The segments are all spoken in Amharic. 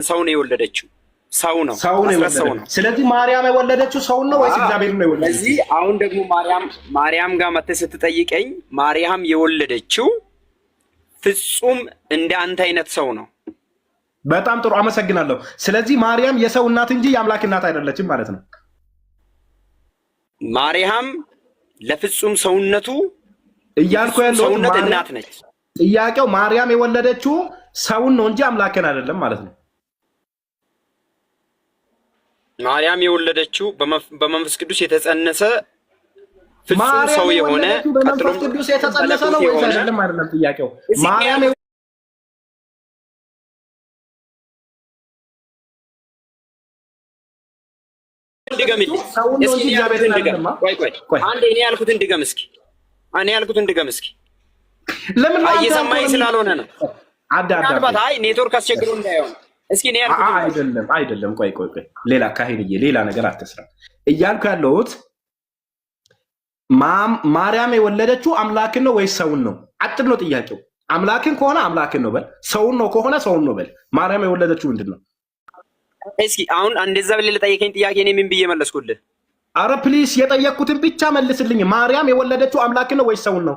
ሰው ነው የወለደችው። ሰው ነው። ስለዚህ ማርያም የወለደችው ሰው ነው ወይስ እግዚአብሔር ነው የወለደችው? ስለዚህ አሁን ደግሞ ማርያም ጋር መተህ ስትጠይቀኝ ማርያም የወለደችው ፍጹም እንደ አንተ አይነት ሰው ነው። በጣም ጥሩ አመሰግናለሁ። ስለዚህ ማርያም የሰው እናት እንጂ የአምላክ እናት አይደለችም ማለት ነው። ማርያም ለፍጹም ሰውነቱ እያልኩ ያለው ሰውነት እናት ነች። ጥያቄው ማርያም የወለደችው ሰውን ነው እንጂ አምላክን አይደለም ማለት ነው። ማርያም የወለደችው በመንፈስ ቅዱስ የተጸነሰ ፍጹም ሰው የሆነ በመንፈስ ቅዱስ የተጸነሰ ነው ወይስ አይደለም? አይደለም ጥያቄው ማርያም እኔ ያልኩትን ድገም እስኪ። ለምን እየሰማኸኝ ስላልሆነ ነው። ምናልባት ኔትወርክ አስቸግሮ እንዳይሆን እስኪ እኔ ያልኩት አይደለም። ቆይ ሌላ ካህንዬ ሌላ ነገር አትስራ እያልኩ ያለሁት ማርያም የወለደችው አምላክን ነው ወይስ ሰውን ነው? አጭር ነው ጥያቄው። አምላክን ከሆነ አምላክን ነው በል፣ ሰውን ነው ከሆነ ሰውን ነው በል። ማርያም የወለደችው ምንድን ነው? እስኪ አሁን እንደዛ ብለህ ለጠየቀኝ ጥያቄ እኔ ምን ብዬ መለስኩልህ? አረ ፕሊስ የጠየቅኩትን ብቻ መልስልኝ። ማርያም የወለደችው አምላክን ነው ወይስ ሰውን ነው?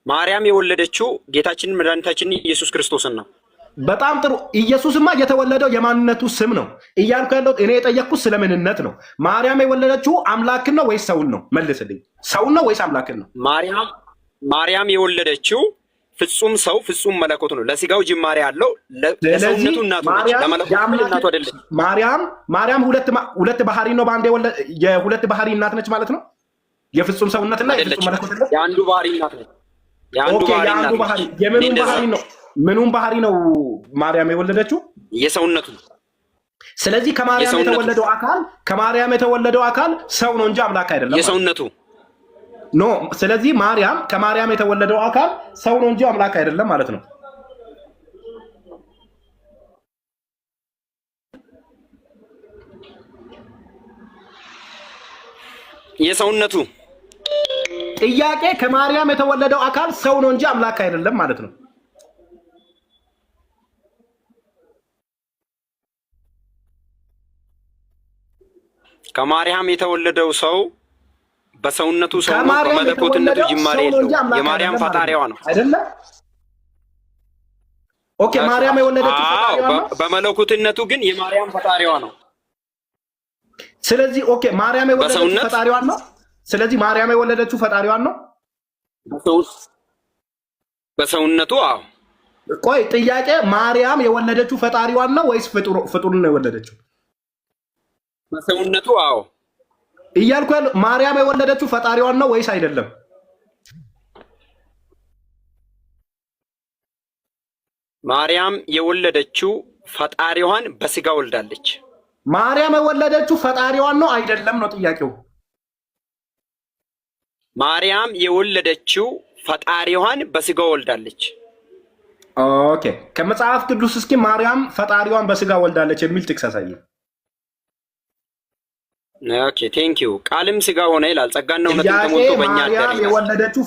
ማርያም የወለደችው ጌታችንን መድኃኒታችንን ኢየሱስ ክርስቶስን ነው። በጣም ጥሩ። ኢየሱስማ የተወለደው የማንነቱ ስም ነው እያልኩ ያለሁት እኔ የጠየቅኩት ስለምንነት ነው። ማርያም የወለደችው አምላክን ነው ወይስ ሰውን ነው? መልስልኝ። ሰውን ነው ወይስ አምላክን ነው? ማርያም የወለደችው ፍጹም ሰው ፍጹም መለኮት ነው። ለስጋው ጅማሬ ያለው ለሰውነቱ እናቱ ነች፣ ለመለኮቱ እናቱ አይደለች። ማርያም ሁለት ባህሪ ነው በአንድ የሁለት ባህሪ እናት ነች ማለት ነው። የፍጹም ሰውነትና የፍጹም መለኮት ነው። የአንዱ ባህሪ እናት ነች። የአንዱ ባህሪ የምኑን ባህሪ ነው? ምኑን ባህሪ ነው ማርያም የወለደችው? የሰውነቱ። ስለዚህ ከማርያም የተወለደው አካል ሰው ነው እንጂ አምላክ አይደለም። የሰውነቱ ኖ። ስለዚህ ከማርያም የተወለደው አካል ሰው ነው እንጂ አምላክ አይደለም ማለት ነው። የሰውነቱ ጥያቄ ከማርያም የተወለደው አካል ሰው ነው እንጂ አምላክ አይደለም ማለት ነው። ከማርያም የተወለደው ሰው በሰውነቱ ሰው ነው፣ በመለኮትነቱ ጅማሬ የለውም። የማርያም ፈጣሪዋ ነው አይደለ? ኦኬ። ማርያም የወለደችው ፈጣሪዋ ነው፣ በመለኮትነቱ ግን የማርያም ፈጣሪዋ ነው። ስለዚህ ኦኬ፣ ማርያም የወለደችው ፈጣሪዋ ነው። ስለዚህ ማርያም የወለደችው ፈጣሪዋ ነው በሰውነቱ። አዎ። ቆይ ጥያቄ ማርያም የወለደችው ፈጣሪዋ ነው ወይስ ፍጡርን ነው የወለደችው? በሰውነቱ። አዎ እያልኩ ያለው ማርያም የወለደችው ፈጣሪዋን ነው ወይስ አይደለም? ማርያም የወለደችው ፈጣሪዋን በስጋ ወልዳለች። ማርያም የወለደችው ፈጣሪዋን ነው አይደለም ነው ጥያቄው። ማርያም የወለደችው ፈጣሪዋን በስጋ ወልዳለች። ኦኬ። ከመጽሐፍ ቅዱስ እስኪ ማርያም ፈጣሪዋን በስጋ ወልዳለች የሚል ጥቅስ አሳይ። ኦኬ ቴንክ ዩ። ቃልም ስጋ ሆነ ይላል፣ ጸጋና እውነትን ተሞልቶ በእኛ አደረ ይላል። የወለደችው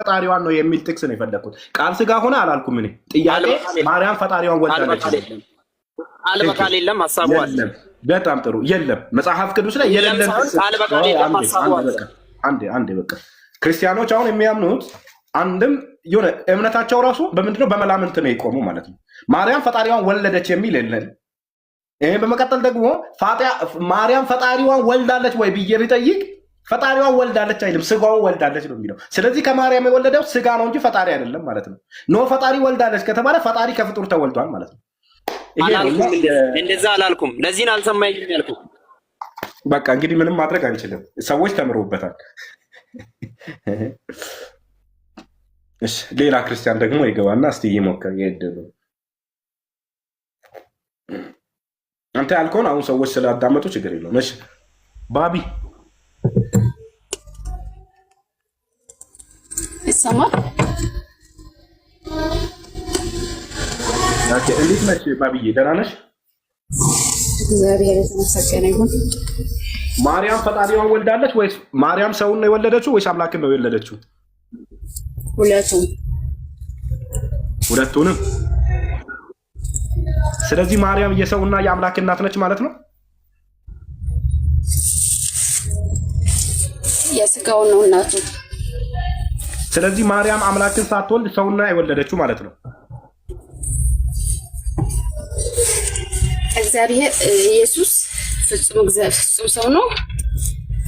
ፈጣሪዋን ነው የሚል ጥቅስ ነው የፈለኩት። ቃል ስጋ ሆነ አላልኩም እኔ። ጥያቄ ማርያም ፈጣሪዋን ወልዳለች። ቃል በቃል የለም፣ ሐሳቡ አለ። በጣም ጥሩ። የለም መጽሐፍ ቅዱስ ላይ የለም ቃል በቃል የለም፣ ሐሳቡ አለ። አንዴ በቃ ክርስቲያኖች አሁን የሚያምኑት አንድም የሆነ እምነታቸው ራሱ በምንድነው በመላምንት ነው የቆሙ ማለት ነው። ማርያም ፈጣሪዋን ወለደች የሚል የለም። ይሄ በመቀጠል ደግሞ ማርያም ፈጣሪዋን ወልዳለች ወይ ብዬ ቢጠይቅ ፈጣሪዋን ወልዳለች አይልም፣ ስጋዋን ወልዳለች ነው የሚለው። ስለዚህ ከማርያም የወለደው ስጋ ነው እንጂ ፈጣሪ አይደለም ማለት ነው። ኖ ፈጣሪ ወልዳለች ከተባለ ፈጣሪ ከፍጡር ተወልዷል ማለት ነው። እንደዛ አላልኩም። ለዚህን አልሰማኝም ያልኩት። በቃ እንግዲህ ምንም ማድረግ አንችልም፣ ሰዎች ተምረውበታል። እሺ ሌላ ክርስቲያን ደግሞ ይገባና እስቲ ይሞክር ይደሉ። አንተ ያልከውን አሁን ሰዎች ስላዳመጡ ችግር የለውም። እሺ ባቢ ይሰማል? ኦኬ። እንዴት ነሽ ባቢዬ? ደህና ነሽ? እግዚአብሔር የተመሰገነ ይሁን። ማርያም ፈጣሪዋን ወልዳለች ወይስ ማርያም ሰውን ነው የወለደችው ወይስ አምላክን ነው የወለደችው? ሁለቱንም። ስለዚህ ማርያም የሰውና የአምላክ እናት ነች ማለት ነው። የስጋው ነው እናቱ። ስለዚህ ማርያም አምላክን ሳትወልድ ሰውና የወለደችው ማለት ነው። እግዚአብሔር ኢየሱስ ፍጹም ሰው ነው።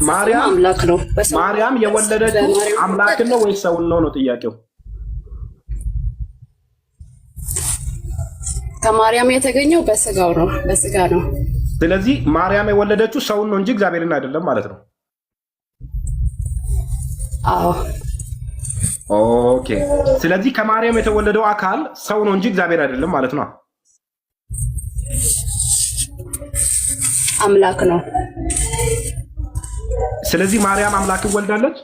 ማርያም አምላክ ነው። ማርያም የወለደችው አምላክን ነው ወይስ ሰውን ነው ጥያቄው? ከማርያም የተገኘው በስጋው ነው፣ በስጋ ነው። ስለዚህ ማርያም የወለደችው ሰውን ነው እንጂ እግዚአብሔርን አይደለም ማለት ነው። አዎ ኦኬ። ስለዚህ ከማርያም የተወለደው አካል ሰው ነው እንጂ እግዚአብሔር አይደለም ማለት ነው። አምላክ ነው። ስለዚህ ማርያም አምላክን ወልዳለች።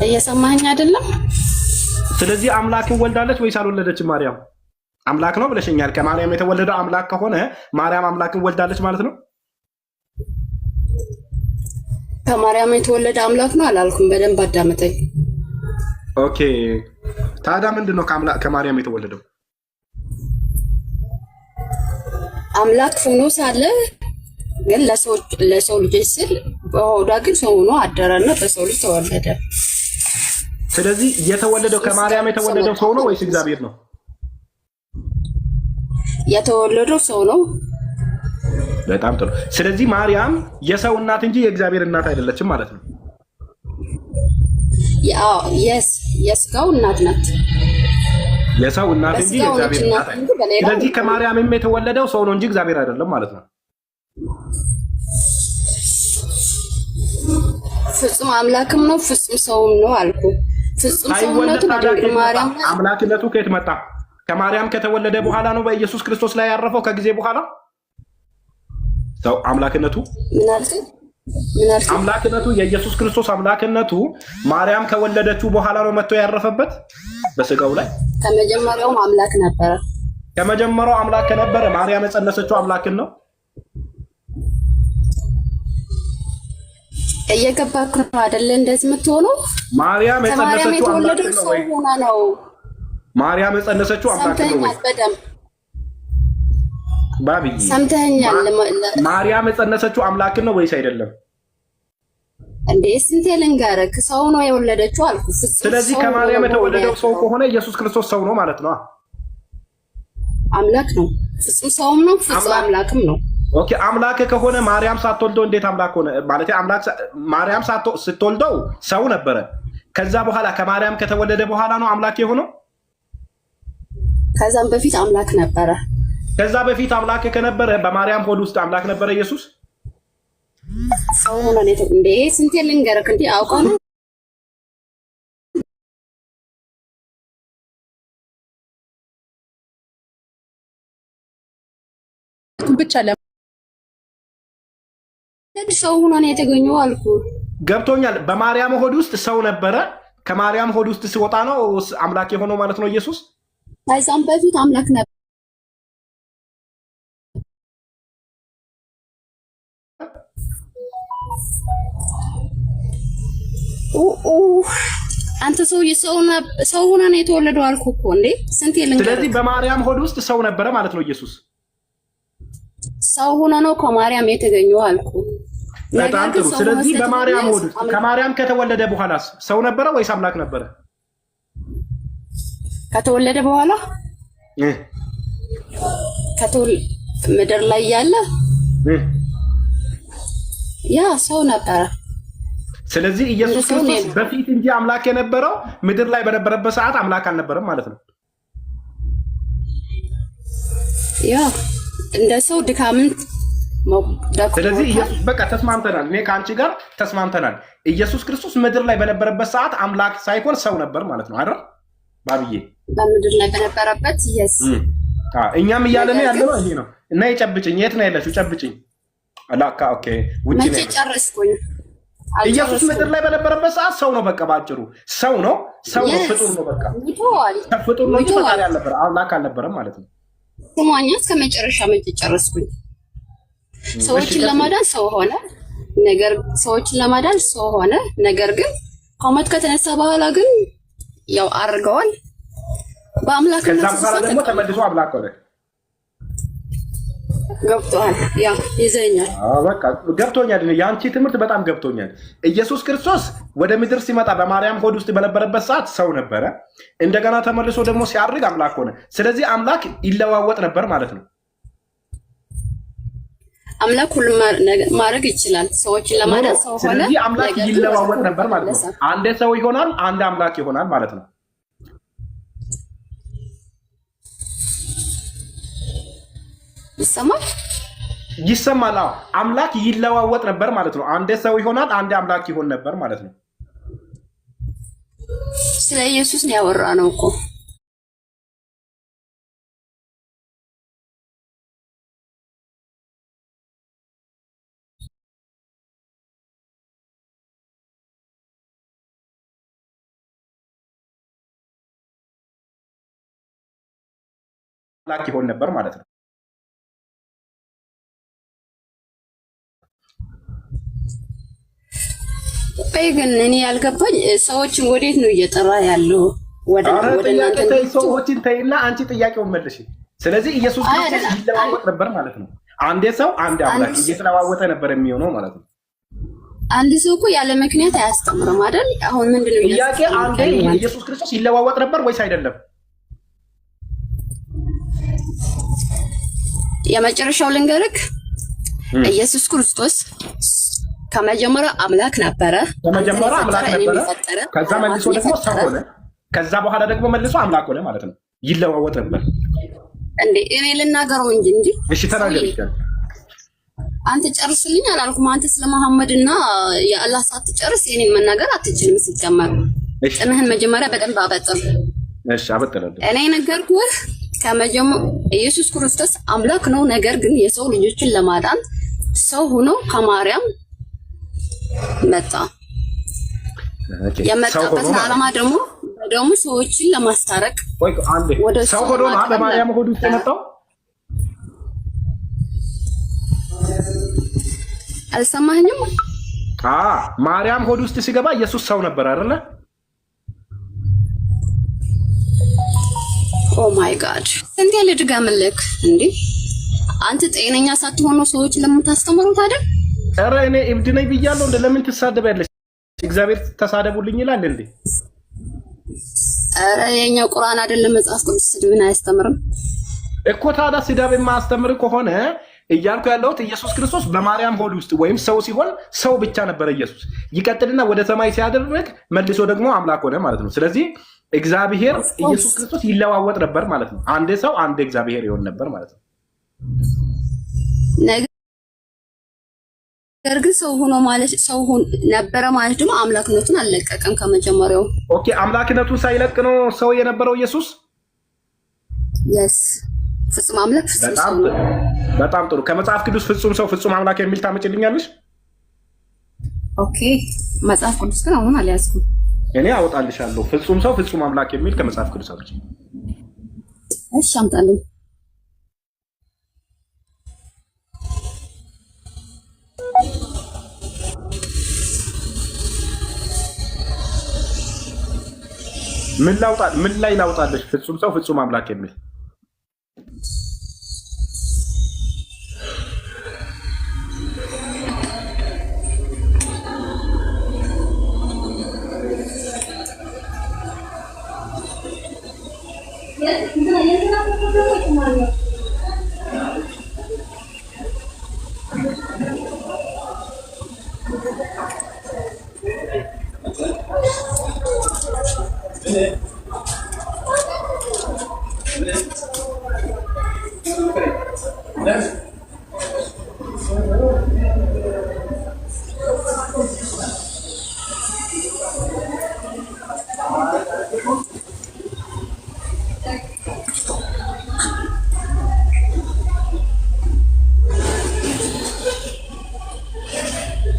እየሰማኸኝ አይደለም? ስለዚህ አምላክን ወልዳለች ወይስ አልወለደችም? ማርያም አምላክ ነው ብለሽኛል። ከማርያም የተወለደው አምላክ ከሆነ ማርያም አምላክን ወልዳለች ማለት ነው። ከማርያም የተወለደ አምላክ ነው አላልኩም። በደንብ አዳመጠኝ። ኦኬ። ታዲያ ምንድን ነው ከማርያም የተወለደው? አምላክ ሆኖ ሳለ ግን ለሰው ልጆች ስል በሆዷ ግን ሰው ሆኖ አደረና በሰው ልጅ ተወለደ። ስለዚህ የተወለደው ከማርያም የተወለደው ሰው ነው ወይስ እግዚአብሔር ነው? የተወለደው ሰው ነው። በጣም ጥሩ። ስለዚህ ማርያም የሰው እናት እንጂ የእግዚአብሔር እናት አይደለችም ማለት ነው። የስጋው እናት ናት። የሰው እናት እንጂ የእግዚአብሔር እናት አይደለም። ስለዚህ ከማርያምም የተወለደው ሰው ነው እንጂ እግዚአብሔር አይደለም ማለት ነው። ፍጹም አምላክም ነው ፍጹም ሰውም ነው አልኩ። ፍጹም ሰውነቱ በድንግል ማርያም አምላክነቱ ከየት መጣ? ከማርያም ከተወለደ በኋላ ነው በኢየሱስ ክርስቶስ ላይ ያረፈው ከጊዜ በኋላ ሰው አምላክነቱ ምን አልከኝ? አምላክነቱ የኢየሱስ ክርስቶስ አምላክነቱ ማርያም ከወለደችው በኋላ ነው መጥቶ ያረፈበት በስጋው ላይ። ከመጀመሪያውም አምላክ ነበረ። ከመጀመሪያው አምላክ ከነበረ ማርያም የጸነሰችው አምላክን ነው። እየገባክ ነው አይደለ? እንደዚህ የምትሆነው ማርያም የጸነሰችው አምላክ ነው። ማርያም የጸነሰችው አምላክ ነው ወይ? ባቢዬ ሰምተኛል። ማርያም የጸነሰችው አምላክን ነው ወይስ አይደለም? እንዴ ስንቴ ልንገርህ፣ ሰው ነው የወለደችው አልኩ። ስለዚህ ከማርያም የተወለደው ሰው ከሆነ ኢየሱስ ክርስቶስ ሰው ነው ማለት ነው። አምላክ ነው። ፍጹም ሰውም ነው፣ ፍጹም አምላክም ነው። ኦኬ። አምላክ ከሆነ ማርያም ሳትወልደው እንዴት አምላክ ሆነ? ማለት አምላክ ማርያም ስትወልደው ሰው ነበረ። ከዛ በኋላ ከማርያም ከተወለደ በኋላ ነው አምላክ የሆነው? ከዛም በፊት አምላክ ነበረ። ከዛ በፊት አምላክ ከነበረ በማርያም ሆድ ውስጥ አምላክ ነበረ ኢየሱስ? ሰው ሆነ ነው እንዴ? ስንቴ ልንገርህ እንዴ? አውቀው ነው ብቻ ሰው ሆኖ ነው የተገኘው አልኩ። ገብቶኛል። በማርያም ሆድ ውስጥ ሰው ነበረ። ከማርያም ሆድ ውስጥ ሲወጣ ነው አምላክ የሆነው ማለት ነው ኢየሱስ? ከዛም በፊት አምላክ ነበር። አንተ ሰው ሆነ ነው የተወለደው አልኩ እኮ እንዴ! ስንቴ ልንገርህ። ስለዚህ በማርያም ሆድ ውስጥ ሰው ነበረ ማለት ነው ኢየሱስ? ሰው ሆነ ነው ከማርያም የተገኘው አልኩ። በጣም ጥሩ። ስለዚህ በማርያም ሆድ ከማርያም ከተወለደ በኋላስ ሰው ነበረ ወይስ አምላክ ነበረ? ከተወለደ በኋላ ምድር ላይ ያለ ያ ሰው ነበረ። ስለዚህ ኢየሱስ ክርስቶስ በፊት እንጂ አምላክ የነበረው ምድር ላይ በነበረበት ሰዓት አምላክ አልነበረም ማለት ነው። ያ እንደ ሰው ድካምን ስለዚህ ኢየሱስ በቃ ተስማምተናል። እኔ ከአንቺ ጋር ተስማምተናል። ኢየሱስ ክርስቶስ ምድር ላይ በነበረበት ሰዓት አምላክ ሳይሆን ሰው ነበር ማለት ነው አይደል? ባብዬ በምድር ላይ በነበረበት እኛም እያለን ያለው ይሄ ነው። እና ይጨብጭኝ። የት ነው ያለሽው? ጨብጭኝ። አላካ ኦኬ። ውጪ ነው ጨረስኩኝ። ኢየሱስ ምድር ላይ በነበረበት ሰዓት ሰው ነው። በቃ ባጭሩ ሰው ነው። ሰው ነው። ፍጡር ነው። በቃ ፍጡር ነው እንጂ ፈጣሪ አልነበረም፣ አምላክ አልነበረም ማለት ነው። ስሟኛ እስከ መጨረሻ ጨረስኩኝ። ሰዎችን ለማዳን ሰው ሆነ። ነገር ግን ከሞት ከተነሳ በኋላ ግን ያው አርገዋል። በአምላክነቱ ከዛም በኋላ ደግሞ ተመልሶ አምላክ ሆነ። ገብቶሃል? ያ ይዘኛል። በቃ ገብቶኛል። የአንቺ ትምህርት በጣም ገብቶኛል። ኢየሱስ ክርስቶስ ወደ ምድር ሲመጣ በማርያም ሆድ ውስጥ በነበረበት ሰዓት ሰው ነበረ። እንደገና ተመልሶ ደግሞ ሲያርግ አምላክ ሆነ። ስለዚህ አምላክ ይለዋወጥ ነበር ማለት ነው። አምላክ ሁሉም ማድረግ ይችላል። ሰዎችን ለማዳን ሰው ሆነ። ስለዚህ አምላክ ይለዋወጥ ነበር ማለት ነው። አንዴ ሰው ይሆናል፣ አንዴ አምላክ ይሆናል ማለት ነው። ይሰማል። አምላክ ይለዋወጥ ነበር ማለት ነው። አንዴ ሰው ይሆናል፣ አንዴ አምላክ ይሆን ነበር ማለት ነው። ስለ ኢየሱስ ነው ያወራነው እኮ። አምላክ ይሆን ነበር ማለት ነው። ግን እኔ ያልገባኝ ሰዎችን ወዴት ነው እየጠራ ያለው? ወደ እናንተ ሰዎችን ተይና አንቺ ጥያቄውን መልሽ። ስለዚህ ኢየሱስ ክርስቶስ ይለዋወጥ ነበር ማለት ነው። አንዴ ሰው አንዴ አምላክ እየተለዋወጠ ነበር የሚሆነው ማለት ነው። አንድ ሰው እኮ ያለ ምክንያት አያስተምርም አይደል? አሁን ምንድነው ጥያቄ? አንዴ ኢየሱስ ክርስቶስ ይለዋወጥ ነበር ወይስ አይደለም? የመጨረሻው ልንገርክ፣ ኢየሱስ ክርስቶስ ከመጀመሪያ አምላክ ነበረ። ከመጀመሪያ አምላክ ነበረ፣ ከዛ መልሶ ደግሞ ሰው ሆነ፣ ከዛ በኋላ ደግሞ መልሶ አምላክ ሆነ ማለት ነው። ይለዋወጥ ነበር እንዴ? እኔ ልናገረው እንጂ እሺ ተናገር ይችላል። አንተ ጨርስልኝ አላልኩም? አንተ ስለ መሐመድና የአላህ ሳትጨርስ የኔን መናገር አትችልም። ሲጀመር ጥምህን መጀመሪያ በደንብ አበጥር። እሺ አበጥራለሁ። እኔ ነገርኩህ ኢየሱስ ክርስቶስ አምላክ ነው። ነገር ግን የሰው ልጆችን ለማዳን ሰው ሆኖ ከማርያም መጣ። የመጣበት ዓላማ ደግሞ ሰዎችን ለማስታረቅ ወደ ሰው ሆኖ በማርያም ሆድ ውስጥ የመጣው። አልሰማኸኝም? ማርያም ሆድ ውስጥ ሲገባ ኢየሱስ ሰው ነበር አይደለ? ኦ ማይ ጋድ! ስንቴ ልድገምልክ እንዴ? አንተ ጤነኛ ሳትሆኑ ሰዎች ለምን ታስተምሩት አይደል? ኧረ እኔ እብድ ነኝ ብያለሁ። እንደ ለምን ትሳደቢያለሽ? እግዚአብሔር ተሳደቡልኝ ይላል እንዴ? ኧረ የኛ ቁርአን አይደለም መጽሐፍ ቅዱስ ስድብን አያስተምርም እኮ። ታዲያ ስድብ የማያስተምር ከሆነ እያልኩ ያለሁት ኢየሱስ ክርስቶስ በማርያም ሆድ ውስጥ ወይም ሰው ሲሆን ሰው ብቻ ነበረ ኢየሱስ። ይቀጥልና ወደ ሰማይ ሲያደርግ መልሶ ደግሞ አምላክ ሆነ ማለት ነው። ስለዚህ እግዚአብሔር ኢየሱስ ክርስቶስ ይለዋወጥ ነበር ማለት ነው። አንዴ ሰው አንዴ እግዚአብሔር ይሆን ነበር ማለት ነው። ነገር ግን ሰው ሆኖ ማለት ሰው ነበረ ማለት ደግሞ አምላክነቱን አልለቀቀም ከመጀመሪያው። ኦኬ፣ አምላክነቱን ሳይለቅ ነው ሰው የነበረው ኢየሱስ። yes ፍጹም አምላክ ፍጹም ሰው። በጣም ጥሩ። ከመጽሐፍ ቅዱስ ፍጹም ሰው ፍጹም አምላክ የሚል ታመጭልኛለሽ? ኦኬ፣ መጽሐፍ ቅዱስ ግን አሁን አልያዝኩም። እኔ አወጣልሻለሁ። ፍጹም ሰው ፍጹም አምላክ የሚል ከመጽሐፍ ቅዱስ አውጪ። እሺ አምጣልኝ። ምን ላይ ላውጣለሽ? ፍጹም ሰው ፍጹም አምላክ የሚል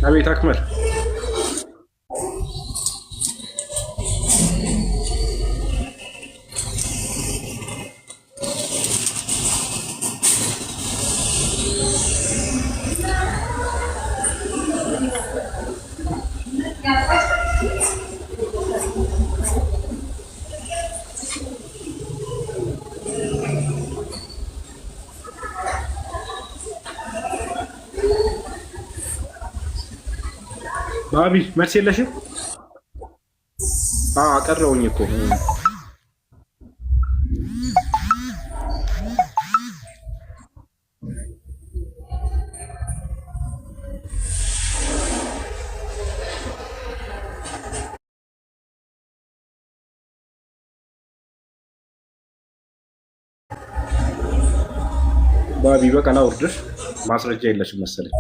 አቤት አክመል ባቢ መልስ የለሽም? ቀረውኝ እኮ ባቢ በቃ ላውርድሽ። ማስረጃ የለሽም መሰለኝ፣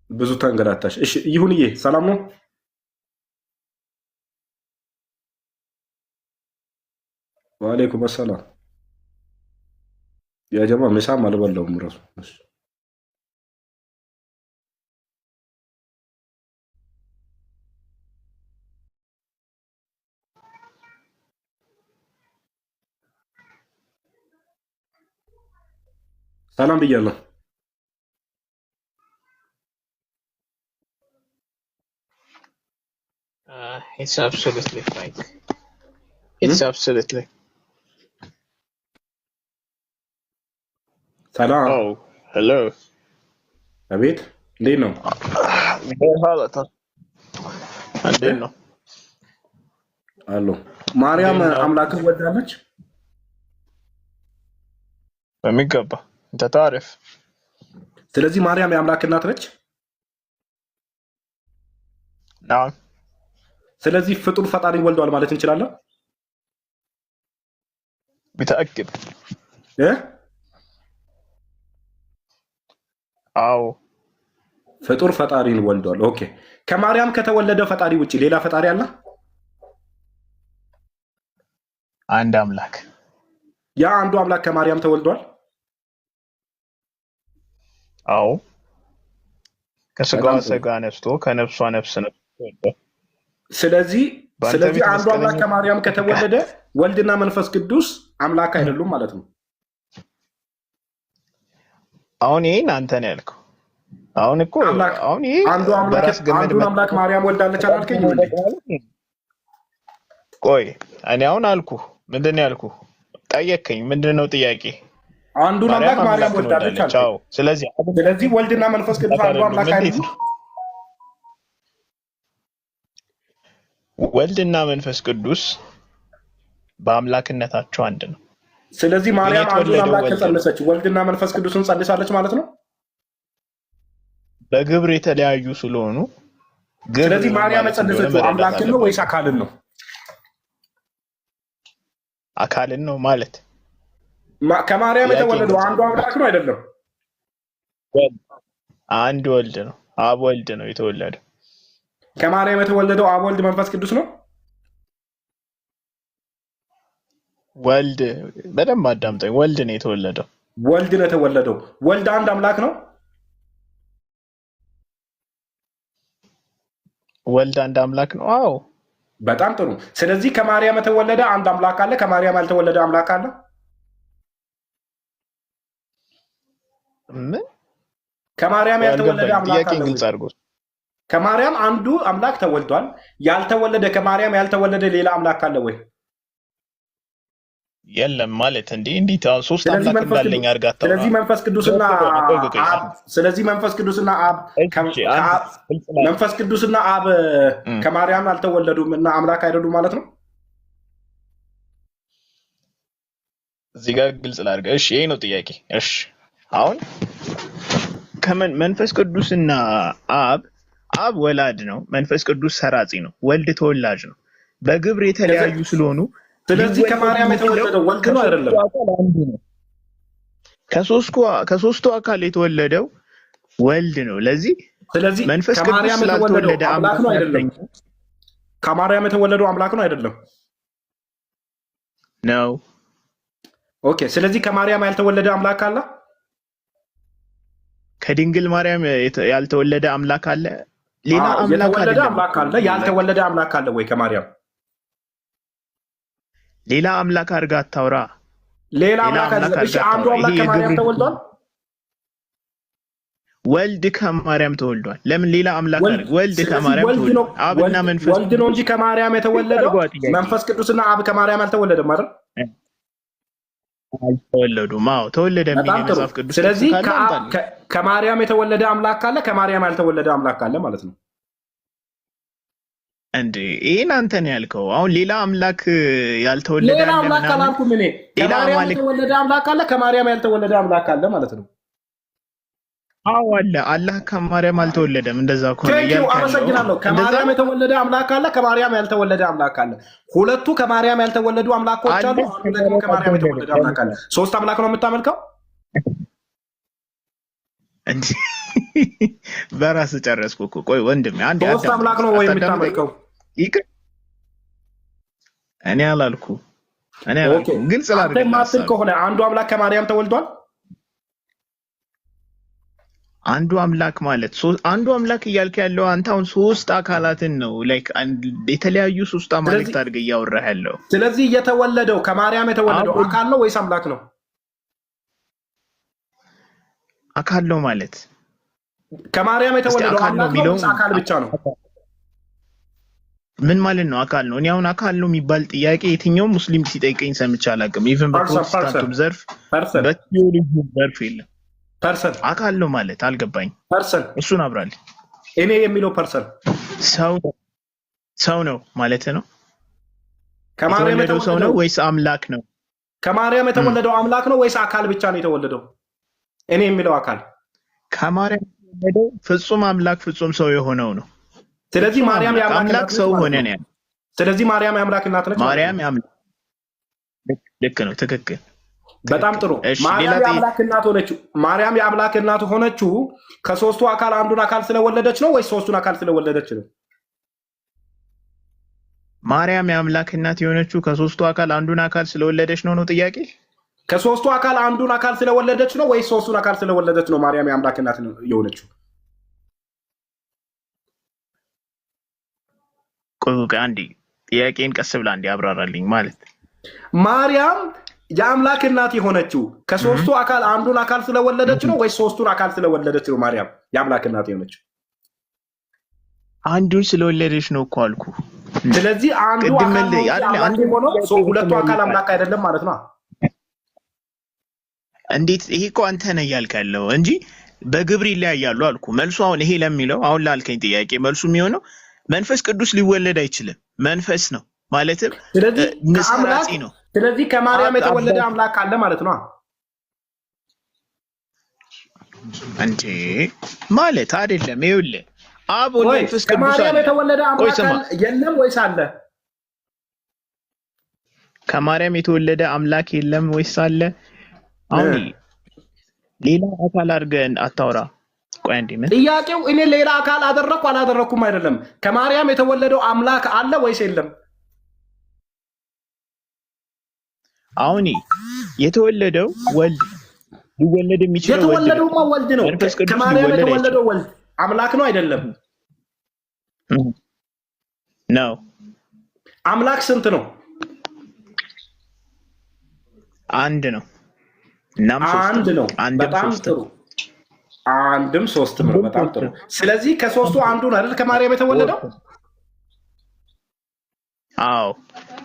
ብዙ ተንገላታሽ። እሺ ይሁንዬ፣ ሰላም ነው? ወአለይኩም ሰላም። ያ ጀማ ምሳም አልበላሁም እራሱ። ሰላም ብያለሁ። It's absolutely fine. It's absolutely. ሰላም። Oh, hello. አቤት፣ እንዴት ነው? እንዴት ነው? አሎ። ማርያም አምላክን ወልዳለች? በሚገባ እንተ ታሪፍ። ስለዚህ ማርያም የአምላክ እናት ነች? ናው። ስለዚህ ፍጡር ፈጣሪ ወልዷል ማለት እንችላለን? ቢተአክድ አዎ፣ ፍጡር ፈጣሪን ወልዷል። ኦኬ። ከማርያም ከተወለደ ፈጣሪ ውጪ ሌላ ፈጣሪ አለ? አንድ አምላክ። ያ አንዱ አምላክ ከማርያም ተወልዷል? አዎ፣ ከስጋዋ ስጋ ነስቶ ከነፍሷ ነፍስ ነስቶ። ስለዚህ አንዱ አምላክ ከማርያም ከተወለደ ወልድና መንፈስ ቅዱስ አምላክ አይደሉም ማለት ነው። አሁን ይሄን አንተ ነው ያልከው። አሁን እኮ አሁን ይሄ አንዱን አምላክ ማርያም ወልዳለች አላልከኝ? ቆይ እኔ አሁን አልኩህ፣ ምንድን ነው ያልኩህ? ጠየከኝ፣ ምንድን ነው ጥያቄ? አንዱን አምላክ ማርያም ወልዳለች አልከኝ። አዎ። ስለዚህ ወልድና መንፈስ ቅዱስ አንዱ አምላክ አይደሉም? ወልድና መንፈስ ቅዱስ በአምላክነታቸው አንድ ነው። ስለዚህ ማርያም አንዱን አምላክ ከጸነሰች ወልድና መንፈስ ቅዱስን ጸንሳለች ማለት ነው። በግብር የተለያዩ ስለሆኑ ስለዚህ ማርያም የጸነሰችው አምላክን ነው ወይስ አካልን ነው? አካልን ነው ማለት። ከማርያም የተወለደው አንዱ አምላክ ነው አይደለም? አንድ ወልድ ነው፣ አብ ወልድ ነው የተወለደው። ከማርያም የተወለደው አብ ወልድ መንፈስ ቅዱስ ነው። ወልድ በደንብ አዳምጠኝ። ወልድ ነው የተወለደው። ወልድ ነው የተወለደው። ወልድ አንድ አምላክ ነው። ወልድ አንድ አምላክ ነው። አዎ፣ በጣም ጥሩ። ስለዚህ ከማርያም የተወለደ አንድ አምላክ አለ፣ ከማርያም ያልተወለደ አምላክ አለ። ምን? ከማርያም ያልተወለደ አምላክ አለ? ግልጽ አድርጎ። ከማርያም አንዱ አምላክ ተወልዷል። ያልተወለደ ከማርያም ያልተወለደ ሌላ አምላክ አለ ወይ? የለም ማለት እንዴት ሶስት አምላክ እንዳለኝ አርጋታ። ስለዚህ መንፈስ ቅዱስና አብ መንፈስ ቅዱስና አብ ከማርያም አልተወለዱም እና አምላክ አይደሉም ማለት ነው። እዚህ ጋር ግልጽ ላድርግ። እሺ፣ ይሄ ነው ጥያቄ። እሺ፣ አሁን መንፈስ ቅዱስና አብ ወላድ ነው፣ መንፈስ ቅዱስ ሰራጺ ነው፣ ወልድ ተወላጅ ነው። በግብር የተለያዩ ስለሆኑ ስለዚህ ከማርያም የተወለደው ወልድ ነው አይደለም? ከሶስቱ አካል የተወለደው ወልድ ነው። ስለዚህ መንፈስ ቅዱስ ስላልተወለደ አምላክ ነው አይደለም? ከማርያም የተወለደው አምላክ ነው አይደለም? ነው። ኦኬ። ስለዚህ ከማርያም ያልተወለደ አምላክ አለ? ከድንግል ማርያም ያልተወለደ አምላክ አለ? ሌላ አምላክ አለ? ያልተወለደ አምላክ አለ ወይ ከማርያም? ሌላ አምላክ አድርጋ አታውራ። ሌላ አምላክ እሺ፣ አንዱ አምላክ ከማርያም ተወልዷል። ወልድ ከማርያም ተወልዷል። ለምን ሌላ አምላክ አድርግ? ወልድ ከማርያም ተወልዷል። አብና መንፈስ ወልድ ነው እንጂ ከማርያም የተወለደው መንፈስ ቅዱስና አብ ከማርያም አልተወለደም አይደል? አልተወለዱም። አዎ ተወለደ የሚል መጽሐፍ ቅዱስ። ስለዚህ ከማርያም የተወለደ አምላክ አለ፣ ከማርያም ያልተወለደ አምላክ አለ ማለት ነው። እንዴ ይሄን አንተ ነው ያልከው። አሁን ሌላ አምላክ ያልተወለደ ሌላ አምላክ አላልኩም እኔ። ከማርያም የተወለደ አምላክ አለ፣ ከማርያም ያልተወለደ አምላክ አለ ማለት ነው። አዎ አለ። አላህ ከማርያም አልተወለደም። እንደዛ ከሆነ አመሰግናለሁ። ከማርያም የተወለደ አምላክ አለ፣ ከማርያም ያልተወለደ አምላክ አለ። ሁለቱ ከማርያም ያልተወለዱ አምላኮች አሉ፣ አንዱ ደግሞ ከማርያም የተወለደ አምላክ አለ። ሶስት አምላክ ነው የምታመልከው እንዴ? በራስ ጨረስኩ እኮ። ቆይ ወንድሜ አንዴ ሶስት አምላክ ነው ወይ የምታመልከው? እኔ አላልኩ ግን አንተ ማትል ከሆነ አንዱ አምላክ ከማርያም ተወልዷል። አንዱ አምላክ ማለት አንዱ አምላክ እያልክ ያለው አንተ አሁን ሶስት አካላትን ነው ላይክ የተለያዩ ሶስት አማልክት አድርገህ እያወራህ ያለው። ስለዚህ የተወለደው ከማርያም የተወለደው አካል ነው ወይስ አምላክ ነው? አካል ነው ማለት ከማርያም የተወለደው አምላክ ነው ወይስ አካል ብቻ ነው? ምን ማለት ነው አካል ነው? እኔ አሁን አካል ነው የሚባል ጥያቄ የትኛውም ሙስሊም ሲጠይቀኝ ሰምቼ አላውቅም። ኢቭን በፕሮቴስታንቱም ዘርፍ በቲዮሎጂው ዘርፍ የለም። ፐርሰን አካል ነው ማለት አልገባኝ። ፐርሰን እሱን አብራል። እኔ የሚለው ፐርሰን ሰው ነው ማለት ነው። ከማርያም የተወለደው ሰው ነው ወይስ አምላክ ነው? ከማርያም የተወለደው አምላክ ነው ወይስ አካል ብቻ ነው የተወለደው? እኔ የሚለው አካል ከማርያም የተወለደው ፍጹም አምላክ ፍጹም ሰው የሆነው ነው። ስለዚህ ማርያም የአምላክ ሰው ሆነ ነው። ስለዚህ ማርያም የአምላክ እናት ነች። ማርያም የአምላክ ልክ ነው፣ ትክክል። በጣም ጥሩ። ማርያም የአምላክ እናት ሆነችው። ማርያም የአምላክ እናት ሆነችው ከሶስቱ አካል አንዱን አካል ስለወለደች ነው ወይስ ሶስቱን አካል ስለወለደች ነው? ማርያም የአምላክ እናት የሆነችው ከሶስቱ አካል አንዱን አካል ስለወለደች ነው ጥያቄ? ከሶስቱ አካል አንዱን አካል ስለወለደች ነው ወይስ ሶስቱን አካል ስለወለደች ነው ማርያም የአምላክ እናት የሆነችው? ቆይ አንዴ ጥያቄን ቀስ ብላ እንዲ አብራራልኝ። ማለት ማርያም የአምላክ እናት የሆነችው ከሶስቱ አካል አንዱን አካል ስለወለደች ነው ወይስ ሶስቱን አካል ስለወለደች ነው ማርያም የአምላክ እናት የሆነችው? አንዱን ስለወለደች ነው እኮ አልኩ። ስለዚህ አንዱ አካል ሆኖ ሁለቱ አካል አምላክ አይደለም ማለት ነው። እንዴት? ይሄ እኮ አንተ ነህ እያልክ ያለው እንጂ በግብር ይለያያሉ አልኩ። መልሱ አሁን ይሄ ለሚለው አሁን ላልከኝ ጥያቄ መልሱ የሚሆነው መንፈስ ቅዱስ ሊወለድ አይችልም፣ መንፈስ ነው ማለትም ምሳሌ ነው። ስለዚህ ከማርያም የተወለደ አምላክ አለ ማለት ነው እንዴ? ማለት አይደለም። ይኸውልህ አብ ወልድ መንፈስ ቅዱስ ከማርያም የተወለደ አምላክ የለም ወይስ አለ? ከማርያም የተወለደ አምላክ የለም ወይስ አለ? አሁን ሌላ አካል አድርገን አታውራ። ቆይ አንዴ ምን ጥያቄው እኔ ሌላ አካል አደረኩ አላደረኩም አይደለም። ከማርያም የተወለደው አምላክ አለ ወይስ የለም? አሁን የተወለደው ወልድ ሊወለድ የሚችለው የተወለደው ወልድ ነው። ከማርያም የተወለደው ወልድ አምላክ ነው አይደለም? ነው። አምላክ ስንት ነው? አንድ ነው። አንድ ነው። በጣም ጥሩ። አንድም ሶስትም ነው። በጣም ጥሩ። ስለዚህ ከሶስቱ አንዱ ነው አይደል ከማርያም የተወለደው? አዎ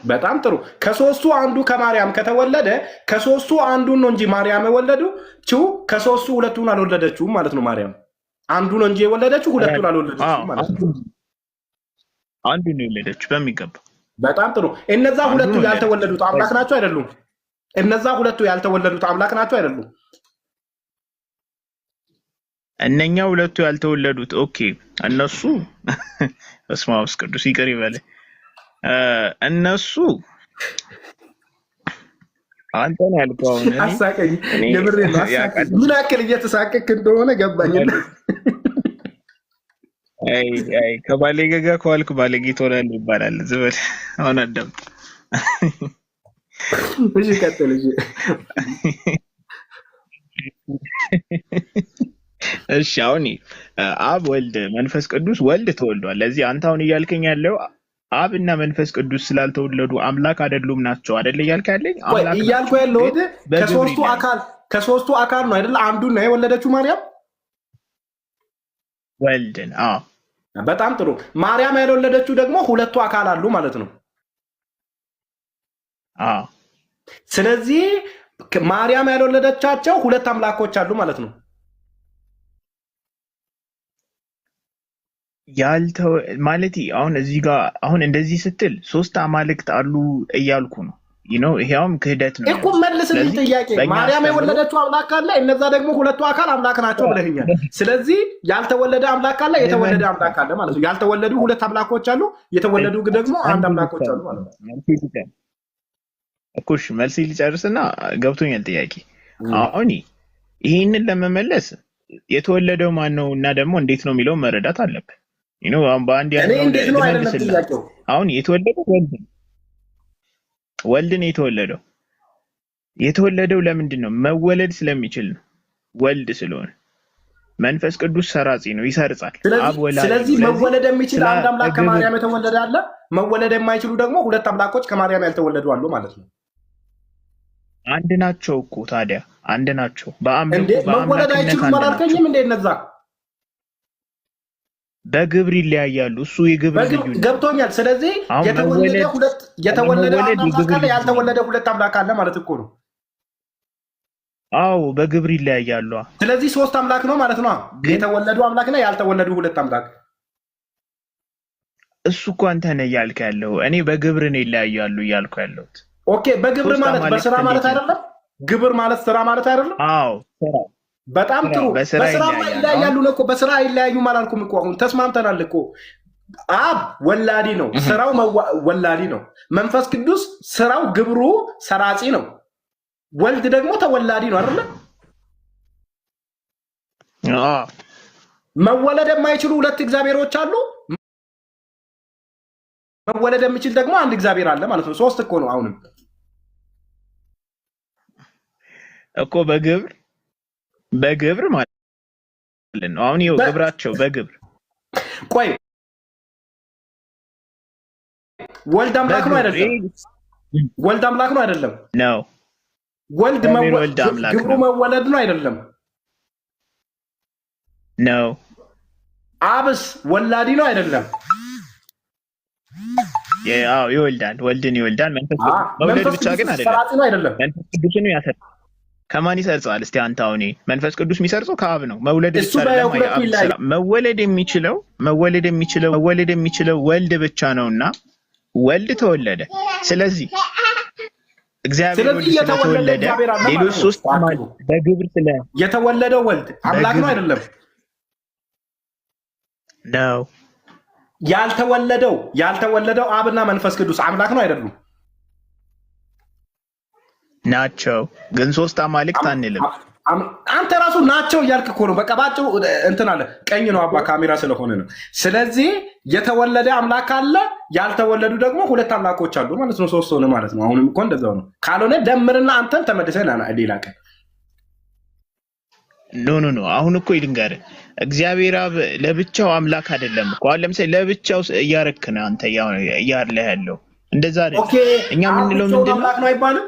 በጣም ጥሩ። ከሶስቱ አንዱ ከማርያም ከተወለደ ከሶስቱ አንዱን ነው እንጂ ማርያም የወለደችው ከሶስቱ ሁለቱን አልወለደችውም ማለት ነው። ማርያም አንዱ ነው እንጂ የወለደችው ሁለቱን አልወለደችውም ማለት ነው። አንዱ ነው የወለደችው በሚገባ። በጣም ጥሩ። እነዛ ሁለቱ ያልተወለዱት አምላክ ናቸው አይደሉም? እነዛ ሁለቱ ያልተወለዱት አምላክ ናቸው አይደሉም? እነኛ ሁለቱ ያልተወለዱት ኦኬ፣ እነሱ በስመ አብ ወመንፈስ ቅዱስ ይቅር ይበል። እነሱ አንተ ነው ያልከው። አሳቀኝ። የምሬ ነው አሳቀኝ። ምን አክል እየተሳቀክ እንደሆነ ገባኝ። አይ ከባለጌ ጋር ከዋልክ ባለጌ ትሆናለህ ይባላል። ዝበል አሁን አዳምጥ። እሺ ቀጥል። እሺ እሺ አሁን አብ ወልድ መንፈስ ቅዱስ ወልድ ተወልዷል። ለዚህ አንተ አሁን እያልከኝ ያለው አብ እና መንፈስ ቅዱስ ስላልተወለዱ አምላክ አይደሉም ናቸው አይደል እያልክ ያለኝ? አምላክ እያልኩ ያለው ከሶስቱ አካል ነው አይደል? አንዱን ነው የወለደችው ማርያም ወልድን። አዎ በጣም ጥሩ። ማርያም ያልወለደችው ደግሞ ሁለቱ አካል አሉ ማለት ነው። አዎ ስለዚህ ማርያም ያልወለደቻቸው ሁለት አምላኮች አሉ ማለት ነው። ማለት አሁን እዚህ ጋር አሁን እንደዚህ ስትል ሶስት አማልክት አሉ እያልኩ ነው። ይሄውም ክህደት ነው እኮ። መልስልኝ ጥያቄ። ማርያም የወለደችው አምላክ አለ፣ እነዛ ደግሞ ሁለቱ አካል አምላክ ናቸው ብለኸኛል። ስለዚህ ያልተወለደ አምላክ አለ፣ የተወለደ አምላክ አለ ማለት ነው። ያልተወለዱ ሁለት አምላኮች አሉ፣ የተወለዱ ደግሞ አንድ አምላኮች አሉ ማለት ነው። እኮሽ መልስ ሊጨርስና ገብቶኛል ጥያቄ። አሁን ይሄንን ለመመለስ የተወለደው ማን ነው እና ደግሞ እንዴት ነው የሚለው መረዳት አለብን። በአንድ ያለው አሁን የተወለደው ወልድን የተወለደው ለምንድን ነው? መወለድ ስለሚችል ነው። ወልድ ስለሆነ መንፈስ ቅዱስ ሰራጺ ነው፣ ይሰርጻል። ስለዚህ መወለድ የሚችል አንድ አምላክ ከማርያም የተወለደ አለ፣ መወለድ የማይችሉ ደግሞ ሁለት አምላኮች ከማርያም ያልተወለዱ አሉ ማለት ነው። አንድ ናቸው እኮ ታዲያ፣ አንድ ናቸው። መወለድ አይችሉም አላልከኝም እንዴ? እነዛ በግብር ይለያያሉ። እሱ የግብር ገብቶኛል። ስለዚህ የተወለደ አምላክ አለ፣ ያልተወለደ ሁለት አምላክ አለ ማለት እኮ ነው። አዎ በግብር ይለያያሉ። ስለዚህ ሶስት አምላክ ነው ማለት ነው። የተወለዱ አምላክና ያልተወለዱ ሁለት አምላክ። እሱ እኮ አንተ ነህ እያልክ ያለው፣ እኔ በግብር ነው ይለያያሉ እያልኩ ያለሁት። ኦኬ፣ በግብር ማለት በስራ ማለት አይደለም። ግብር ማለት ስራ ማለት አይደለም። አዎ ስራ። በጣም ጥሩ። በስራ ይለያያሉ ነው እኮ። በስራ አይለያዩም አላልኩም እኮ። አሁን ተስማምተናል እኮ። አብ ወላዲ ነው፣ ስራው ወላዲ ነው። መንፈስ ቅዱስ ስራው ግብሩ ሰራጺ ነው። ወልድ ደግሞ ተወላዲ ነው አይደል? መወለድ የማይችሉ ሁለት እግዚአብሔሮች አሉ፣ መወለድ የሚችል ደግሞ አንድ እግዚአብሔር አለ ማለት ነው። ሶስት እኮ ነው። አሁንም እኮ በግብር ማለት ነው። አሁን ይኸው ግብራቸው በግብር። ቆይ ወልድ አምላክ ነው አይደለም? ወልድ አምላክ ነው አይደለም? ነው። ወልድ ግብሩ መወለድ ነው አይደለም? ነው። አብስ ወላዲ ነው አይደለም? ያው ይወልዳል፣ ወልድን ይወልዳል። መንፈስ መውለድ ብቻ ግን አይደለም። መንፈስ ቅዱስን ያሰርጻል። ከማን ይሰርጻል? እስቲ አንተ አሁን መንፈስ ቅዱስ የሚሰርጸው ከአብ ነው። መውለድ ብቻ አይደለም። መወለድ የሚችለው ወልድ ብቻ ነውና ወልድ ተወለደ። ስለዚህ እግዚአብሔር ወልድ ስለተወለደ ሌሎች ሶስት በግብር የተወለደው ወልድ አምላክ ነው አይደለም? ነው። ያልተወለደው አብና መንፈስ ቅዱስ አምላክ ነው አይደሉም? ናቸው። ግን ሶስት አማልክት አንልም። አንተ ራሱ ናቸው እያልክ እኮ ነው። በቃ ባጭሩ እንትን አለ። ቀኝ ነው አባ ካሜራ ስለሆነ ነው። ስለዚህ የተወለደ አምላክ አለ፣ ያልተወለዱ ደግሞ ሁለት አምላኮች አሉ ማለት ነው። ሶስት ሆነ ማለት ነው። አሁንም እኮ እንደዛው ነው። ካልሆነ ደምርና አንተን ተመልሰን ሌላ ቀን ኖ አሁን እኮ ይልንገርህ፣ እግዚአብሔር አብ ለብቻው አምላክ አይደለም እኮ። አሁን ለምሳሌ ለብቻው እያረክ ነው አንተ እያለ ያለው እንደዛ አይደለም። እኛ የምንለው ምንድነው? አምላክ ነው አይባልም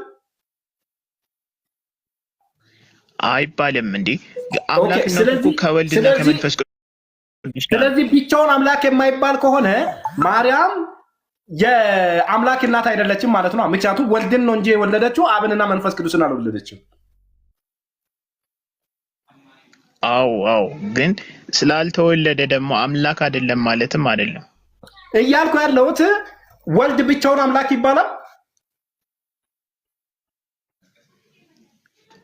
አይባልም እንዴ? አምላክ ነው ከወልድና ከመንፈስ ቅዱስ። ስለዚህ ብቻውን አምላክ የማይባል ከሆነ ማርያም የአምላክ እናት አይደለችም ማለት ነው። ምክንያቱም ወልድን ነው እንጂ የወለደችው አብንና መንፈስ ቅዱስን አልወለደችም። አዎ ግን ስላልተወለደ ደግሞ አምላክ አይደለም ማለትም አይደለም እያልኩ ያለሁት። ወልድ ብቻውን አምላክ ይባላል?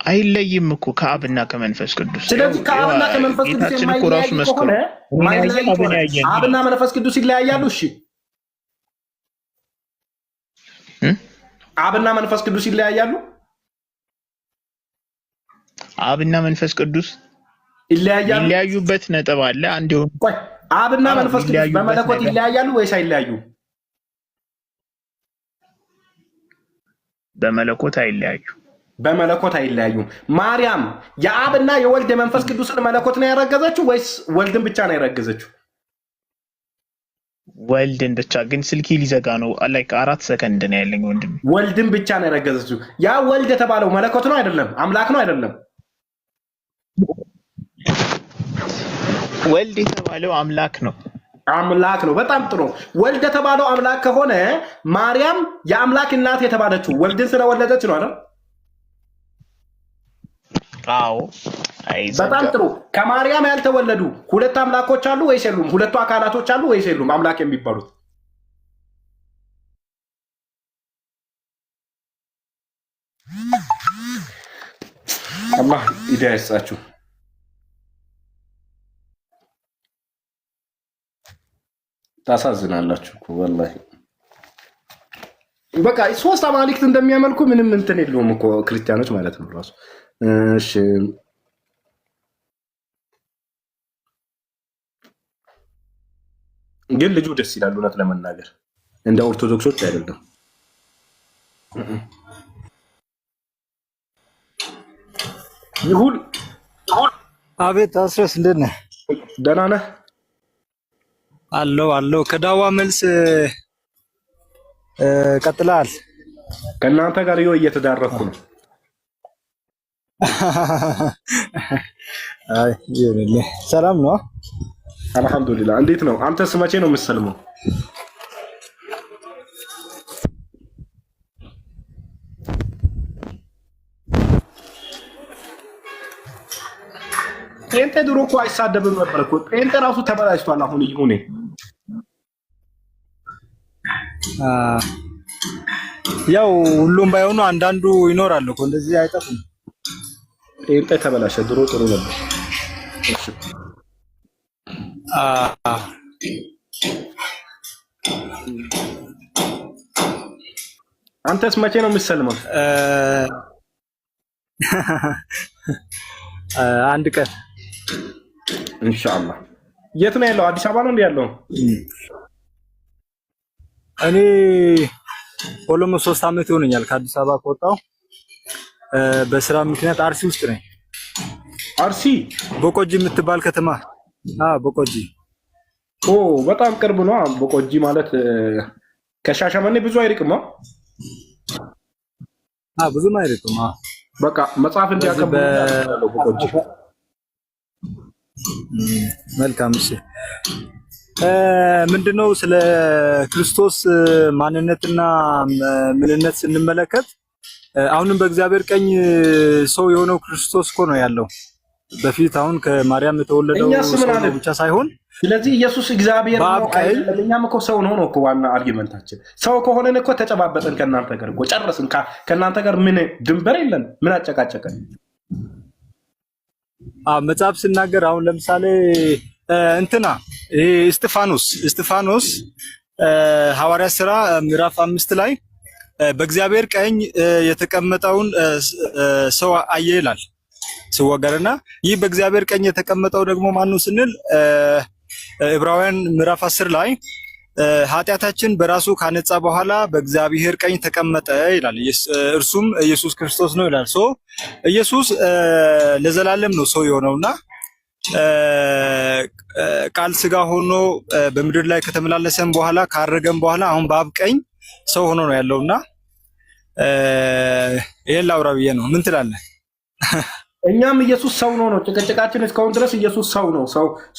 አይለይም እኮ ከአብና ከመንፈስ ቅዱስ። ስለዚህ ከአብና ከመንፈስ ቅዱስ የማይለያይ ከሆነ አብና መንፈስ ቅዱስ ይለያያሉ? እሺ አብና መንፈስ ቅዱስ ይለያያሉ? አብና መንፈስ ቅዱስ ይለያዩበት ነጥብ አለ። አንድ አብና መንፈስ ቅዱስ በመለኮት ይለያያሉ ወይስ አይለያዩ? በመለኮት አይለያዩም። ማርያም የአብና የወልድ የመንፈስ ቅዱስን መለኮት ነው ያረገዘችው ወይስ ወልድን ብቻ ነው ያረገዘችው? ወልድን ብቻ። ግን ስልኪ ሊዘጋ ነው። 4 ሰከንድ ነው ያለኝ ወንድም። ወልድን ብቻ ነው ያረገዘችው። ያ ወልድ የተባለው መለኮት ነው አይደለም? አምላክ ነው አይደለም? ወልድ የተባለው አምላክ ነው። በጣም ጥሩ። ወልድ የተባለው አምላክ ከሆነ ማርያም የአምላክ እናት የተባለችው ወልድን ስለወለደች ነው አይደል? አዎ በጣም ጥሩ። ከማርያም ያልተወለዱ ሁለት አምላኮች አሉ ወይስ የሉም? ሁለቱ አካላቶች አሉ ወይስ የሉም? አምላክ የሚባሉት አላህ ሂዳያ ይስጣችሁ። ታሳዝናላችሁ እኮ ወላሂ። በቃ ሶስት አማልክት እንደሚያመልኩ ምንም እንትን የለውም እኮ ክርስቲያኖች ማለት ነው ራሱ። እሺ ግን ልጁ ደስ ይላል እውነት ለመናገር እንደ ኦርቶዶክሶች አይደለም። ይሁን አቤት አስረስ እንደት ነህ? ደህና ነህ? አለው ከዳዋ መልስ ቀጥላል። ከእናንተ ጋር ይኸው እየተዳረኩ ነው። አይ ይኸውልህ ሰላም ነው? አልሐምዱሊላህ። እንዴት ነው? አንተስ መቼ ነው የምትሰልመው? ጴንጤ ድሮ እኮ አይሳደብም ነበር እኮ። ጴንጤ ራሱ ተበላሽቷል አሁን ይሁኔ። ያው ሁሉም ባይሆኑ አንዳንዱ ይኖራል እኮ እንደዚህ አይጠፉም። ጴንጤ ተበላሸ፣ ድሮ ጥሩ ነበር። እሺ አንተስ መቼ ነው የምትሰልመው? አንድ ቀን ኢንሻአላህ። የት ነው ያለው? አዲስ አበባ ነው እንዴ ያለው? እኔ ኦሎሞስ 3 ዓመት ይሆነኛል ከአዲስ አበባ ከወጣሁ። በስራ ምክንያት አርሲ ውስጥ ነኝ። አርሲ ቦቆጂ የምትባል ከተማ። ቦቆጂ በጣም ቅርብ ነው። ቦቆጂ ማለት ከሻሸመኔ ብዙ አይርቅም። ብዙም አይርቅም። በቃ መጽሐፍ እንዲያቀርቡ ያለው ቦቆጂ። መልካም። እሺ ምንድነው ስለ ክርስቶስ ማንነትና ምንነት ስንመለከት አሁንም በእግዚአብሔር ቀኝ ሰው የሆነው ክርስቶስ እኮ ነው ያለው። በፊት አሁን ከማርያም የተወለደው ሰው ብቻ ሳይሆን ስለዚህ ኢየሱስ እግዚአብሔር ነው አይደለም። እኛም እኮ ሰው ነው እኮ ዋና አርጊመንታችን። ሰው ከሆነን እኮ ተጨባበጠን ከእናንተ ጋር እኮ ጨረስን። ከእናንተ ጋር ምን ድንበር የለን? ምን አጨቃጨቀን? መጽሐፍ ሲናገር አሁን ለምሳሌ እንትና ይሄ እስጢፋኖስ ሐዋርያ ሥራ ምዕራፍ 5 ላይ በእግዚአብሔር ቀኝ የተቀመጠውን ሰው አየ ይላል ሲወገርና፣ ይህ በእግዚአብሔር ቀኝ የተቀመጠው ደግሞ ማነው ስንል ዕብራውያን ምዕራፍ 10 ላይ ኃጢአታችን በራሱ ካነጻ በኋላ በእግዚአብሔር ቀኝ ተቀመጠ ይላል። እርሱም ኢየሱስ ክርስቶስ ነው ይላል። ኢየሱስ ለዘላለም ነው ሰው የሆነውና ቃል ስጋ ሆኖ በምድር ላይ ከተመላለሰን በኋላ ካረገም በኋላ አሁን በአብ ቀኝ ሰው ሆኖ ነው ያለውና ይሄን ላውራ ብዬ ነው። ምን ትላለህ? እኛም ኢየሱስ ሰው ነው ጭቅጭቃችን እስካሁን ድረስ ኢየሱስ ሰው ነው።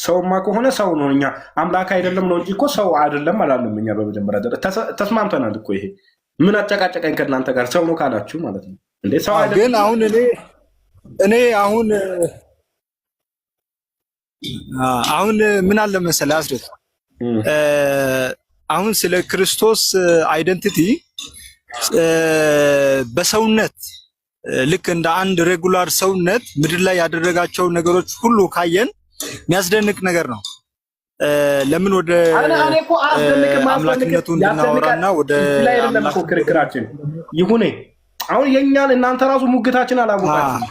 ሰውማ ከሆነ ሰው ነው። እኛ አምላክ አይደለም ነው እንጂ እኮ ሰው አይደለም አላለም። እኛ በመጀመሪያ ደረጃ ተስማምተናል እኮ። ይሄ ምን አጨቃጨቀኝ ከእናንተ ጋር? ሰው ነው ካላችሁ ማለት ነው እንዴ? ሰው አይደለም። ግን አሁን አሁን ምን አለ መሰለህ አስረት፣ አሁን ስለ ክርስቶስ አይደንቲቲ በሰውነት ልክ እንደ አንድ ሬጉላር ሰውነት ምድር ላይ ያደረጋቸው ነገሮች ሁሉ ካየን የሚያስደንቅ ነገር ነው። ለምን ወደ አምላክነቱ እንድናወራና ወደ ክርክራችን ይሁኔ። አሁን የኛን እናንተ ራሱ ሙግታችን አላወቃችሁ።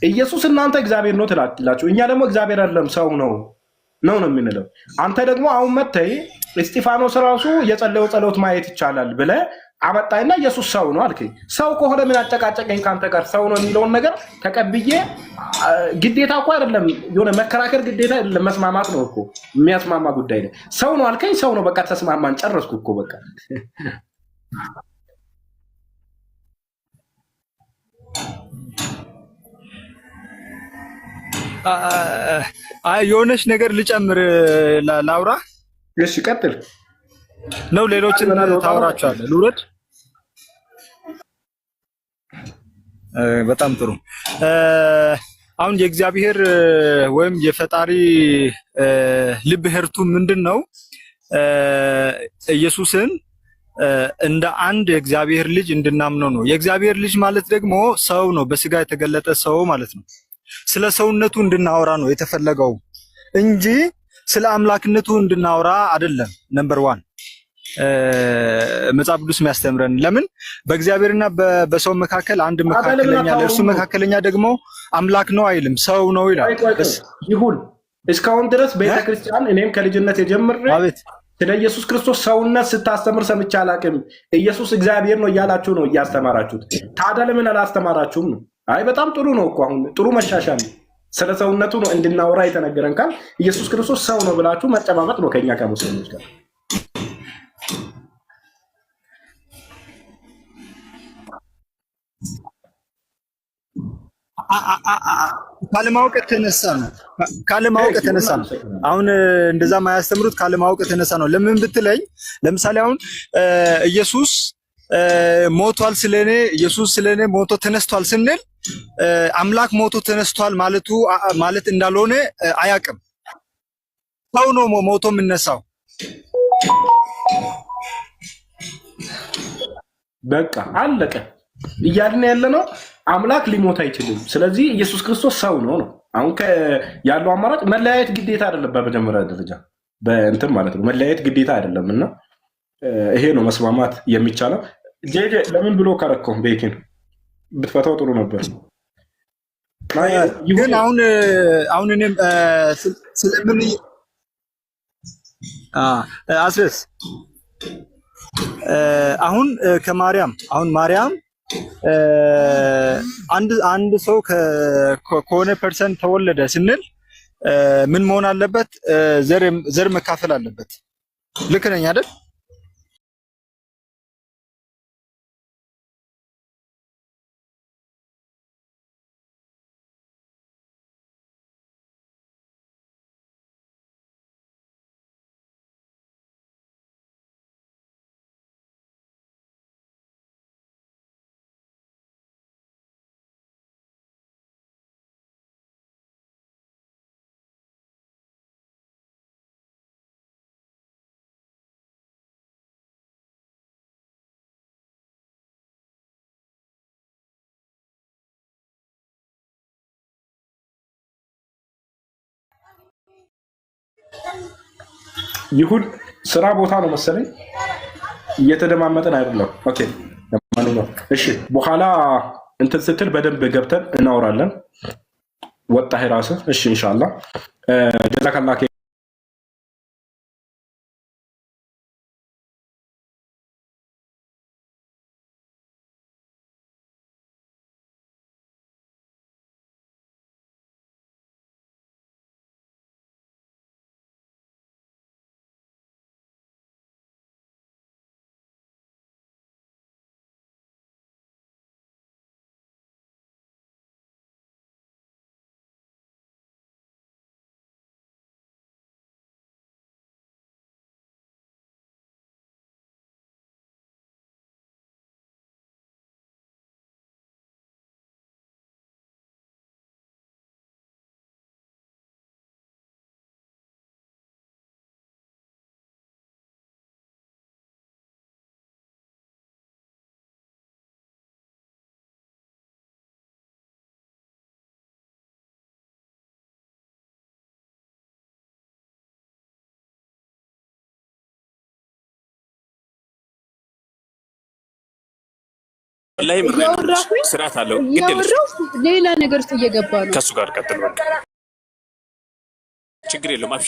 ኢየሱስ እናንተ እግዚአብሔር ነው ትላላችሁ፣ እኛ ደግሞ እግዚአብሔር አይደለም ሰው ነው የምንለው። አንተ ደግሞ አሁን መተይ እስጢፋኖስ ራሱ የጸለየው ጸሎት ማየት ይቻላል ብለህ አመጣይና ኢየሱስ ሰው ነው አልከኝ። ሰው ከሆነ ምን አጨቃጨቀኝ ካንተ ጋር? ሰው ነው የሚለውን ነገር ተቀብዬ ግዴታ እኮ አይደለም የሆነ መከራከር ግዴታ አይደለም፣ መስማማት ነው እኮ የሚያስማማ ጉዳይ ነው። ሰው ነው አልከኝ፣ ሰው ነው በቃ ተስማማን፣ ጨረስኩ እኮ በቃ። የሆነች ነገር ልጨምር ላውራ። እሺ ቀጥል። ነው ሌሎችን ታወራቸዋለህ? ልውረድ? በጣም ጥሩ። አሁን የእግዚአብሔር ወይም የፈጣሪ ልብ ህርቱ ምንድነው? ኢየሱስን እንደ አንድ የእግዚአብሔር ልጅ እንድናምነው ነው። የእግዚአብሔር ልጅ ማለት ደግሞ ሰው ነው፣ በስጋ የተገለጠ ሰው ማለት ነው። ስለ ሰውነቱ እንድናወራ ነው የተፈለገው እንጂ ስለ አምላክነቱ እንድናወራ አይደለም። ነምበር 1 መጽሐፍ ቅዱስ የሚያስተምረን ለምን በእግዚአብሔርና በሰው መካከል አንድ መካከለኛ ለእርሱ መካከለኛ ደግሞ አምላክ ነው አይልም፣ ሰው ነው ይላል። ይሁን እስካሁን ድረስ ቤተክርስቲያን እኔም ከልጅነት የጀምሬ ስለ ኢየሱስ ክርስቶስ ሰውነት ስታስተምር ሰምቼ አላውቅም። ኢየሱስ እግዚአብሔር ነው እያላችሁ ነው እያስተማራችሁት። ታዲያ ለምን አላስተማራችሁም ነው? አይ በጣም ጥሩ ነው እኮ አሁን ጥሩ መሻሻል ነው። ስለ ሰውነቱ ነው እንድናወራ የተነገረን ካል ኢየሱስ ክርስቶስ ሰው ነው ብላችሁ መጨባበጥ ነው ከኛ ከሙስሊሞች ጋር። ካለማወቅ የተነሳ ነው። አሁን እንደዛ ማያስተምሩት ካለማወቅ የተነሳ ነው። ለምን ብትለኝ ለምሳሌ አሁን ኢየሱስ ሞቷል ስለኔ ኢየሱስ ስለኔ ሞቶ ተነስቷል ስንል አምላክ ሞቶ ተነስቷል ማለት እንዳልሆነ አያውቅም። ሰው ነው ሞቶ የምነሳው። በቃ አለቀ እያልን ያለ ነው። አምላክ ሊሞት አይችልም። ስለዚህ ኢየሱስ ክርስቶስ ሰው ነው። አሁን ያለው አማራጭ መለያየት ግዴታ አይደለም። በመጀመሪያ ደረጃ በእንትን ማለት ነው መለያየት ግዴታ አይደለም እና ይሄ ነው መስማማት የሚቻለው። ጄጄ ለምን ብሎ ከረከው ቤኪን ብትፈታው ጥሩ ነበር። ግን አሁን እኔም ስለምን አስረስ አሁን ማርያም አንድ ሰው ከሆነ ፐርሰንት ተወለደ ስንል ምን መሆን አለበት? ዘር መካፈል አለበት። ልክ ነኝ አይደል? ይሁን ስራ ቦታ ነው መሰለኝ እየተደማመጠን አይደለም። ኦኬ እሺ፣ በኋላ እንትን ስትል በደንብ ገብተን እናወራለን። ወጣህ ራስህ። እሺ ኢንሻአላህ ጀዛከላህ። ላይ ስርዓት አለው ግድ ሌላ ነገር ውስጥ እየገባ ነው። ከሱ ጋር ቀጥል፣ ችግር የለውም አብሽር።